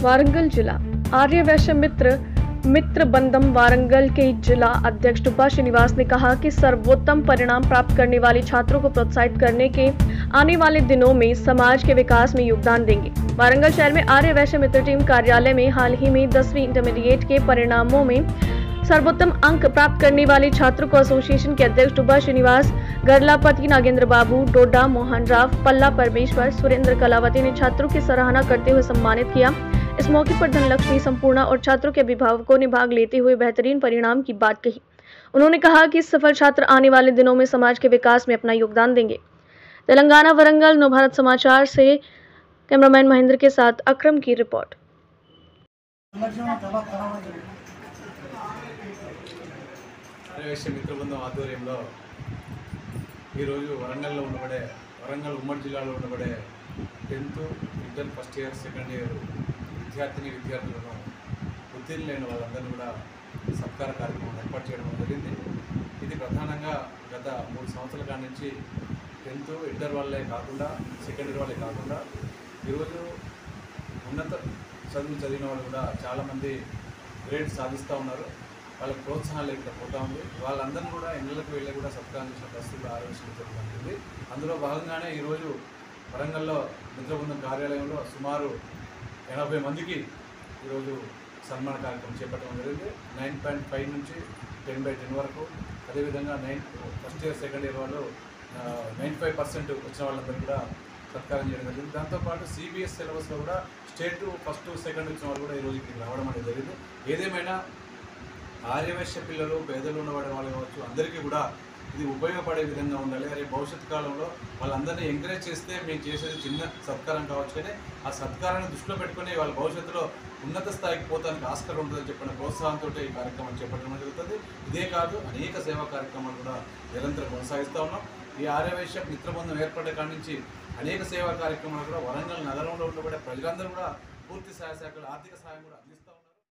वारंगल जिला आर्य वैश्य मित्र बंधम वारंगल के जिला अध्यक्ष डुब्बा श्रीनिवास ने कहा कि सर्वोत्तम परिणाम प्राप्त करने वाले छात्रों को प्रोत्साहित करने के आने वाले दिनों में समाज के विकास में योगदान देंगे। वारंगल शहर में आर्य वैश्य मित्र टीम कार्यालय में हाल ही में 10वीं इंटरमीडिएट के परिणामों में सर्वोत्तम अंक प्राप्त करने वाले छात्रों को एसोसिएशन के अध्यक्ष डुब्बा श्रीनिवास, गरलापति नागेंद्र बाबू, डोडा मोहन राव, पल्ला परमेश्वर, सुरेंद्र कलावती ने छात्रों की सराहना करते हुए सम्मानित किया। इस मौके पर धनलक्ष्मी संपूर्णा और छात्रों के अभिभावकों ने भाग लेते हुए बेहतरीन परिणाम की बात कही। उन्होंने कहा कि सफल छात्र आने वाले दिनों में समाज के विकास में अपना योगदान देंगे। तेलंगाना वरंगल नवभारत समाचार से कैमरामैन महेंद्र के साथ अक्रम की रिपोर्ट। ఆర్యవైశ్య మిత్ర బృందం ఆధ్వర్యంలో ఈరోజు వరంగల్లో ఉండబడే వరంగల్ ఉమ్మడి జిల్లాలో ఉండబడే 10th inter first year second year విద్యార్థులను ఉత్తీర్ణులైన వాళ్ళందరినీ కూడా సత్కార కార్యక్రమం ఏర్పాటు చేయడం జరిగింది. ఇది ప్రధానంగా గత 3 సంవత్సరాల కాడి నుంచి 10th ఇంటర్ వాళ్ళే కాకుండా సెకండ్ ఇయర్ వాళ్ళే కాకుండా ఈరోజు ఉన్నత చదువులు చదివిన వాళ్ళు కూడా చాలామంది గ్రేడ్ సాధిస్తూ ఉన్నారు. వాళ్ళకి ప్రోత్సాహం లేకుండా పోతూ ఉంది. వాళ్ళందరినీ కూడా ఇళ్ళకి వెళ్ళి కూడా సత్కారం చేసిన పరిస్థితులు ఆలోచించబడుతుంది. అందులో భాగంగానే ఈరోజు వరంగల్లో మిత్రబృందం కార్యాలయంలో సుమారు 80 మందికి ఈరోజు సన్మాన కార్యక్రమం చేపట్టడం జరిగింది. 9.5 నుంచి 10/10 వరకు, అదేవిధంగా ఫస్ట్ ఇయర్ సెకండ్ ఇయర్ వాళ్ళు 95% వచ్చిన వాళ్ళందరూ కూడా సత్కారం చేయడం జరిగింది. దాంతోపాటు CBSE సిలబస్లో కూడా స్టేట్ ఫస్ట్ సెకండ్ వచ్చిన వాళ్ళు కూడా ఈరోజు ఇక్కడికి రావడం అనేది జరిగింది. ఏదేమైనా ఆర్యవైశ్య పిల్లలు, పేదలు ఉన్నవాడి వాళ్ళు కావచ్చు, అందరికీ కూడా ఇది ఉపయోగపడే విధంగా ఉండాలి. రేపు భవిష్యత్ కాలంలో వాళ్ళందరినీ ఎంకరేజ్ చేస్తే మేము చేసేది చిన్న సత్కారం కావచ్చు, కానీ ఆ సత్కారాన్ని దృష్టిలో పెట్టుకుని వాళ్ళ భవిష్యత్తులో ఉన్నత స్థాయికి పోతానికి ఆస్కారం ఉంటుందని చెప్పిన ప్రోత్సాహంతో ఈ కార్యక్రమం చేపట్టడం జరుగుతుంది. ఇదే కాదు, అనేక సేవా కార్యక్రమాలు కూడా నిరంతరం కొనసాగిస్తూ ఉన్నాం. ఈ ఆర్యవైశ్య మిత్రబృందం ఏర్పడే కాడి నుంచి అనేక సేవా కార్యక్రమాలు కూడా వరంగల్ నగరంలో ఉండబడే ప్రజలందరూ కూడా పూర్తి సహాయ శాఖలు ఆర్థిక సహాయం కూడా అందిస్తాం.